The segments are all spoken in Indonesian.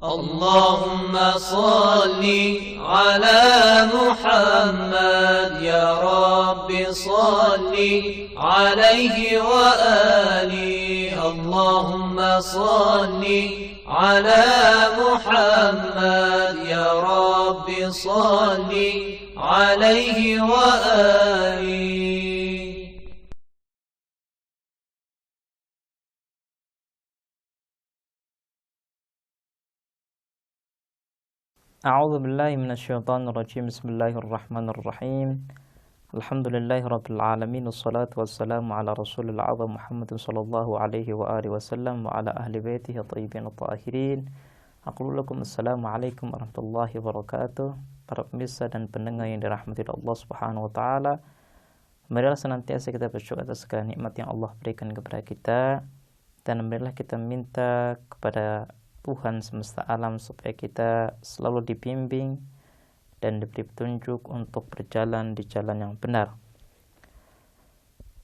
اللهم صل على محمد يا رب صل عليه وآله اللهم صل على محمد يا رب صل عليه وآله. A'udzu billahi minasyaitonir rajim. Bismillahirrahmanirrahim. Alhamdulillahirabbil alamin wassalatu wassalamu ala rasulil azam Muhammadin sallallahu alaihi wa alihi wasallam wa ala ahli baitihi thayyibin tahirin. Aqulu lakum assalamualaikum warahmatullahi wabarakatuh. Para pemirsa dan pendengar yang dirahmati Allah Subhanahu wa taala, marilah senantiasa kita bersyukur atas segala nikmat yang Allah berikan kepada kita, dan marilah kita minta kepada Tuhan semesta alam supaya kita selalu dibimbing dan diberi petunjuk untuk berjalan di jalan yang benar.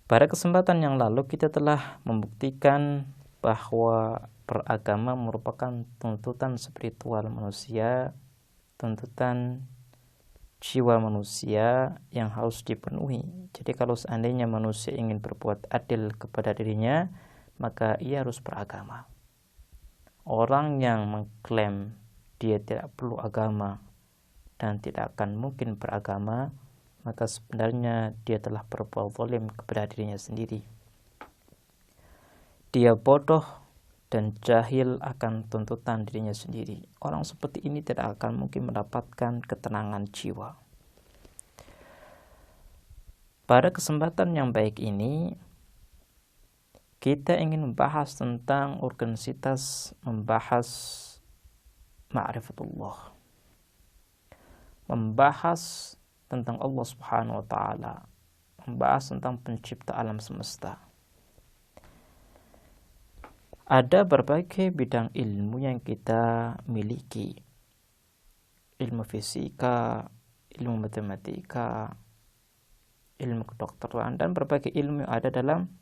Pada kesempatan yang lalu kita telah membuktikan bahwa beragama merupakan tuntutan spiritual manusia, tuntutan jiwa manusia yang harus dipenuhi. Jadi kalau seandainya manusia ingin berbuat adil kepada dirinya, maka ia harus beragama. Orang yang mengklaim dia tidak perlu agama dan tidak akan mungkin beragama, maka sebenarnya dia telah berbuat zalim kepada dirinya sendiri. Dia bodoh dan jahil akan tuntutan dirinya sendiri. Orang seperti ini tidak akan mungkin mendapatkan ketenangan jiwa. Pada kesempatan yang baik ini, kita ingin membahas tentang urgensitas membahas ma'rifatullah, membahas tentang Allah Subhanahu wa taala, membahas tentang pencipta alam semesta. Ada berbagai bidang ilmu yang kita miliki. Ilmu fisika, ilmu matematika, ilmu kedokteran, dan berbagai ilmu yang ada dalam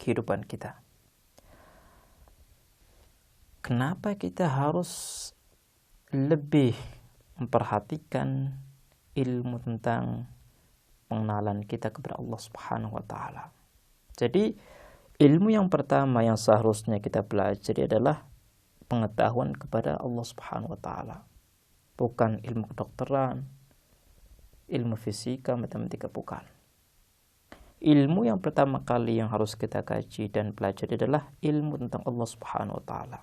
kehidupan kita. Kenapa kita harus lebih memperhatikan ilmu tentang pengenalan kita kepada Allah Subhanahu wa taala? Jadi, ilmu yang pertama yang seharusnya kita pelajari adalah pengetahuan kepada Allah Subhanahu wa taala. Bukan ilmu kedokteran, ilmu fisika, matematika, bukan. Ilmu yang pertama kali yang harus kita kaji dan pelajari adalah ilmu tentang Allah Subhanahu wa taala.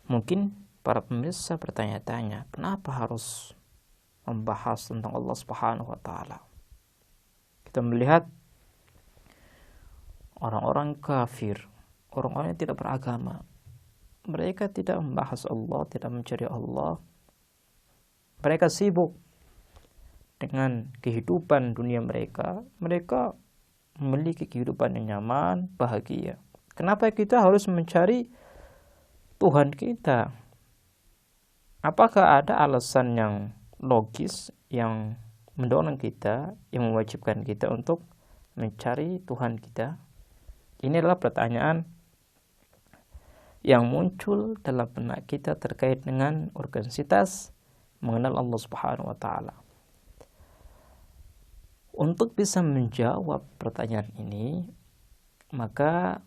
Mungkin para pemirsa bertanya-tanya, kenapa harus membahas tentang Allah Subhanahu wa taala? Kita melihat orang-orang kafir, orang-orang yang tidak beragama, mereka tidak membahas Allah, tidak mencari Allah. Mereka sibuk dengan kehidupan dunia mereka. Mereka memiliki kehidupan yang nyaman, bahagia. Kenapa kita harus mencari Tuhan kita? Apakah ada alasan yang logis yang mendorong kita, yang mewajibkan kita untuk mencari Tuhan kita? Ini adalah pertanyaan yang muncul dalam benak kita terkait dengan urgensitas mengenal Allah Subhanahu wa taala. Untuk bisa menjawab pertanyaan ini, maka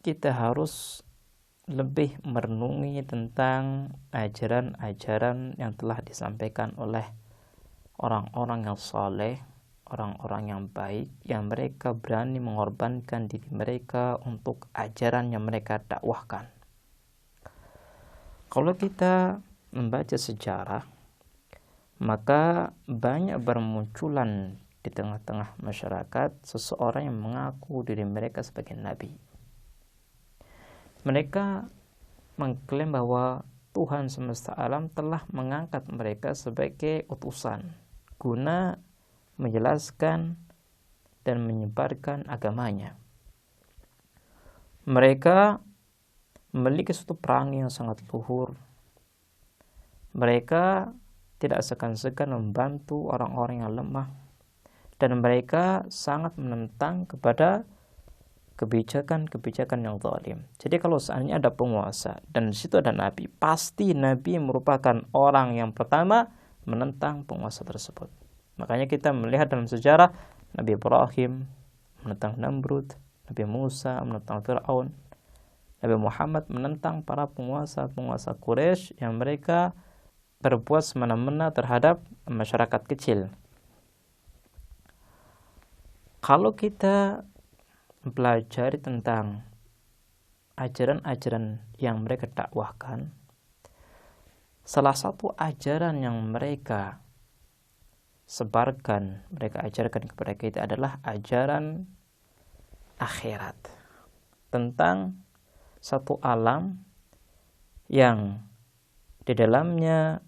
kita harus lebih merenungi tentang ajaran-ajaran yang telah disampaikan oleh orang-orang yang saleh, orang-orang yang baik, yang mereka berani mengorbankan diri mereka untuk ajaran yang mereka dakwahkan. Kalau kita membaca sejarah, maka banyak bermunculan di tengah-tengah masyarakat seseorang yang mengaku diri mereka sebagai nabi. Mereka mengklaim bahwa Tuhan semesta alam telah mengangkat mereka sebagai utusan guna menjelaskan dan menyebarkan agamanya. Mereka memiliki suatu perangai yang sangat luhur. Mereka tidak segan-segan membantu orang-orang yang lemah, dan mereka sangat menentang kepada kebijakan-kebijakan yang zalim. Jadi kalau seandainya ada penguasa dan di situ ada nabi, pasti nabi merupakan orang yang pertama menentang penguasa tersebut. Makanya kita melihat dalam sejarah Nabi Ibrahim menentang Namrud, Nabi Musa menentang Fir'aun, Nabi Muhammad menentang para penguasa-penguasa Quraisy yang mereka berbuat semena-mena terhadap masyarakat kecil. Kalau kita mempelajari tentang ajaran-ajaran yang mereka dakwahkan, salah satu ajaran yang mereka sebarkan, mereka ajarkan kepada kita adalah ajaran akhirat, tentang satu alam yang di dalamnya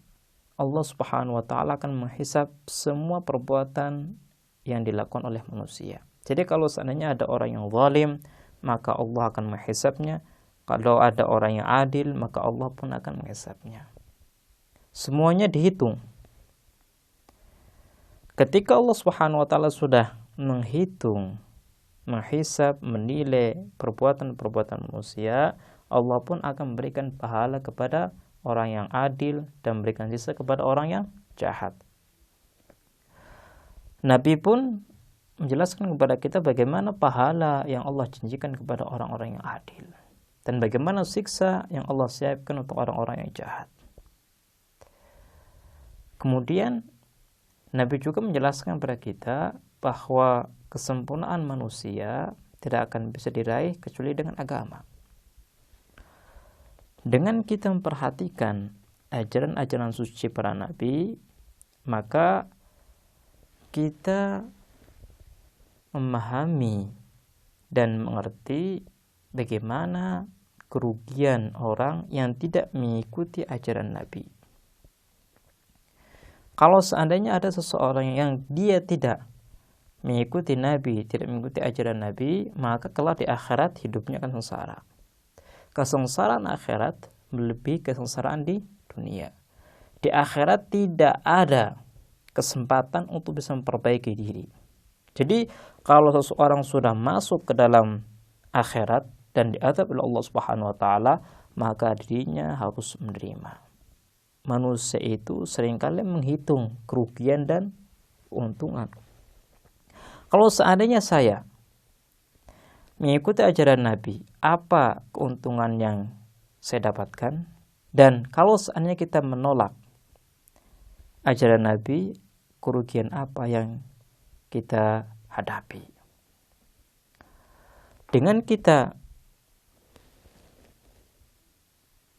Allah Subhanahu wa taala akan menghisab semua perbuatan yang dilakukan oleh manusia. Jadi kalau seandainya ada orang yang zalim, maka Allah akan menghisabnya. Kalau ada orang yang adil, maka Allah pun akan menghisabnya. Semuanya dihitung. Ketika Allah Subhanahu wa taala sudah menghitung, menghisab, menilai perbuatan-perbuatan manusia, Allah pun akan memberikan pahala kepada orang yang adil dan memberikan sisa kepada orang yang jahat. Nabi pun menjelaskan kepada kita bagaimana pahala yang Allah janjikan kepada orang-orang yang adil dan bagaimana siksa yang Allah siapkan untuk orang-orang yang jahat. Kemudian Nabi juga menjelaskan kepada kita bahwa kesempurnaan manusia tidak akan bisa diraih kecuali dengan agama. Dengan kita memperhatikan ajaran-ajaran suci para nabi, maka kita memahami dan mengerti bagaimana kerugian orang yang tidak mengikuti ajaran Nabi. Kalau seandainya ada seseorang yang dia tidak mengikuti Nabi, tidak mengikuti ajaran Nabi, maka kelak di akhirat hidupnya akan sengsara. Kesengsaraan akhirat melebihi kesengsaraan di dunia. Di akhirat tidak ada kesempatan untuk bisa memperbaiki diri. Jadi kalau seseorang sudah masuk ke dalam akhirat dan diazab oleh Allah Subhanahu wa taala, maka dirinya harus menerima. Manusia itu seringkali menghitung kerugian dan keuntungan. Kalau seandainya saya mengikuti ajaran Nabi, apa keuntungan yang saya dapatkan? Dan kalau seandainya kita menolak ajaran Nabi, kerugian apa yang kita hadapi? Dengan kita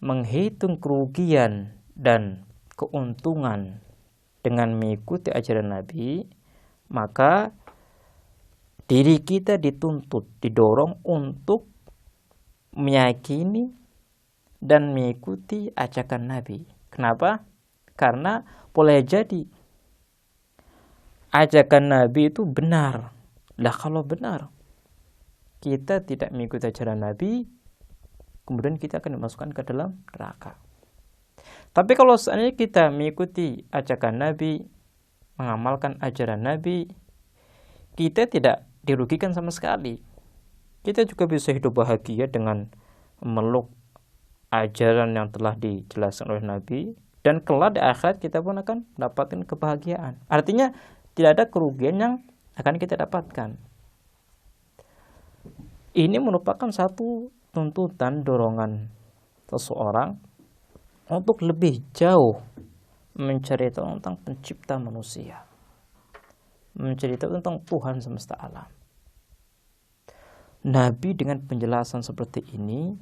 menghitung kerugian dan keuntungan dengan mengikuti ajaran Nabi, maka diri kita dituntut, didorong untuk meyakini dan mengikuti ajakan Nabi. Kenapa? Karena boleh jadi ajakan Nabi itu benar. Lah kalau benar, kita tidak mengikuti ajaran Nabi, kemudian kita akan dimasukkan ke dalam neraka. Tapi kalau seandainya kita mengikuti ajakan Nabi, mengamalkan ajaran Nabi, kita tidak dirugikan sama sekali. Kita juga bisa hidup bahagia dengan memeluk ajaran yang telah dijelaskan oleh Nabi, dan kelak di akhirat kita pun akan mendapatkan kebahagiaan. Artinya tidak ada kerugian yang akan kita dapatkan. Ini merupakan satu tuntutan, dorongan seseorang untuk lebih jauh mencari tahu tentang pencipta manusia, mencari tahu tentang Tuhan semesta alam. Nabi dengan penjelasan seperti ini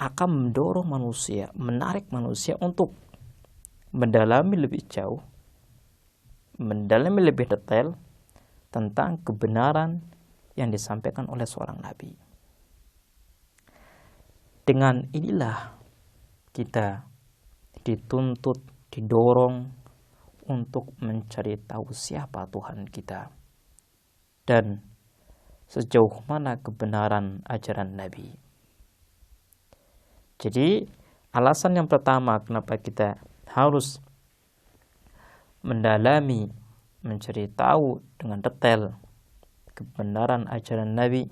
akan mendorong manusia, menarik manusia untuk mendalami lebih jauh, mendalami lebih detail tentang kebenaran yang disampaikan oleh seorang nabi. Dengan inilah kita dituntut, didorong untuk mencari tahu siapa Tuhan kita dan sejauh mana kebenaran ajaran Nabi. Jadi alasan yang pertama kenapa kita harus mendalami, mencari tahu dengan detail kebenaran ajaran Nabi,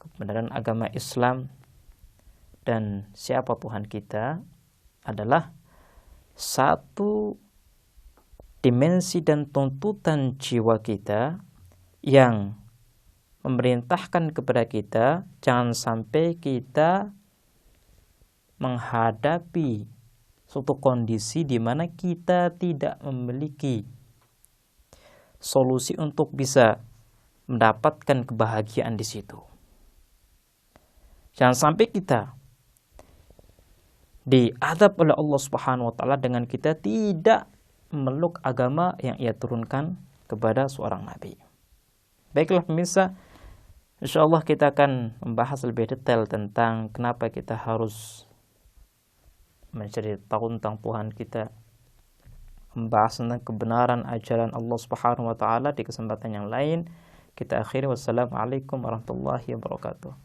kebenaran agama Islam dan siapa Tuhan kita adalah satu dimensi dan tuntutan jiwa kita yang memerintahkan kepada kita jangan sampai kita menghadapi suatu kondisi di mana kita tidak memiliki solusi untuk bisa mendapatkan kebahagiaan di situ. Jangan sampai kita diadab oleh Allah Subhanahu wa taala dengan kita tidak memeluk agama yang Ia turunkan kepada seorang nabi. Baiklah pemirsa, insyaallah kita akan membahas lebih detail tentang kenapa kita harus mencari tahu tentang Tuhan kita, membahas tentang kebenaran ajaran Allah Subhanahu wa taala di kesempatan yang lain. Kita akhiri, wassalamualaikum warahmatullahi wabarakatuh.